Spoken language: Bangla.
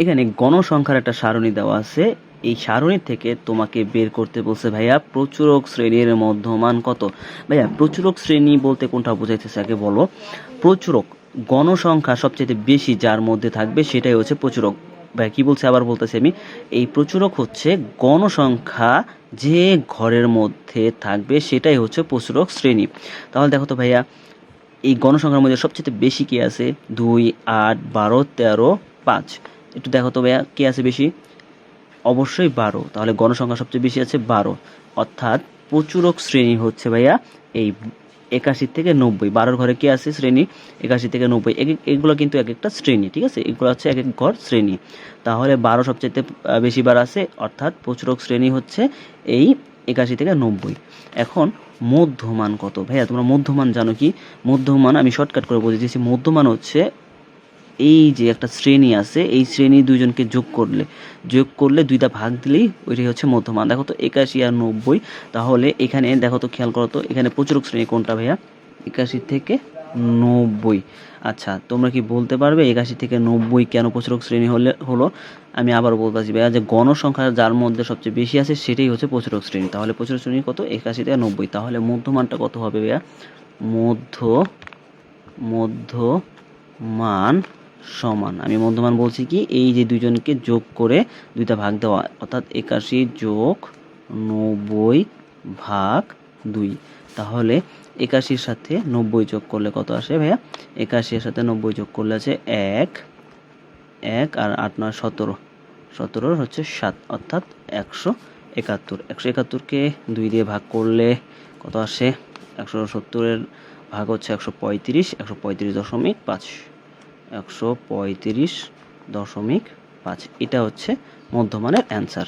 এখানে গণসংখ্যার একটা সারণী দেওয়া আছে। এই সারণী থেকে তোমাকে বের করতে বলছে ভাইয়া প্রচুরক শ্রেণীর মধ্যমান কত। ভাইয়া প্রচুরক শ্রেণী বলতে কোনটা বোঝাইতেছে আগে বলো। প্রচুরক গণসংখ্যা সবচেয়ে বেশি যার মধ্যে থাকবে সেটাই হচ্ছে প্রচুরক। ভাইয়া কি বলছে আবার বলতেছি আমি, এই প্রচুরক হচ্ছে গণসংখ্যা যে ঘরের মধ্যে থাকবে সেটাই হচ্ছে প্রচুরক শ্রেণী। তাহলে দেখো তো ভাইয়া এই গণসংখ্যার মধ্যে সবচেয়ে বেশি কি আছে, 2, 8, 12, 13, 5। একটু দেখো তো ভাইয়া কে আছে বেশি, অবশ্যই 12। তাহলে গণসংখ্যা সবচেয়ে বেশি আছে 12, অর্থাৎ প্রচুরক শ্রেণী হচ্ছে ভাইয়া এই 81 থেকে 90। 12 ঘরে কি আছে শ্রেণী, 81 থেকে 90। এগুলো কিন্তু এক একটা শ্রেণী, ঠিক আছে, এগুলো হচ্ছে এক এক ঘর শ্রেণী। তাহলে 12 সবচেয়ে বেশি বার আছে, অর্থাৎ প্রচুরক শ্রেণী হচ্ছে এই 81 থেকে 90। এখন মধ্যমান কত ভাইয়া, তোমরা মধ্যমান জানো কি? মধ্যমান আমি শর্টকাট করে বলে দিয়েছি। মধ্যমান হচ্ছে এই যে একটা শ্রেণী আছে, এই শ্রেণী দুইজনকে যোগ করলে দুইটা ভাগ দিলেই ওইটাই হচ্ছে মধ্যমান। দেখো তো 81 আর 90। তাহলে এখানে দেখো তো, খেয়াল করো তো, এখানে প্রচুরক শ্রেণী কোনটা ভাইয়া, 81 থেকে 90। আচ্ছা তোমরা কি বলতে পারবে 81 থেকে 90 কেন প্রচুরক শ্রেণী হলো? আমি আবার বলতেছি ভাইয়া যে গণসংখ্যা যার মধ্যে সবচেয়ে বেশি আছে সেটাই হচ্ছে প্রচুরক শ্রেণী। তাহলে প্রচুরক শ্রেণী কত, 81 থেকে 90। তাহলে মধ্যমানটা কত হবে ভাইয়া, মধ্যমান সমান, আমি মধ্যমান বলছি কি, এই যে দুইজনকে যোগ করে দুইটা ভাগ দেওয়া, অর্থাৎ 81 যোগ 90 ভাগ 2। তাহলে 81-র সাথে 90 যোগ করলে কত আসে ভাইয়া, 81-এর সাথে 90 যোগ করলে আছে 1, আর 8 9 17, 17 হচ্ছে 7, অর্থাৎ 171। 171কে 2 দিয়ে ভাগ করলে কত আসে, 170-এর ভাগ হচ্ছে 135, 135.5, 135.5। এটা হচ্ছে মধ্যমানের অ্যান্সার।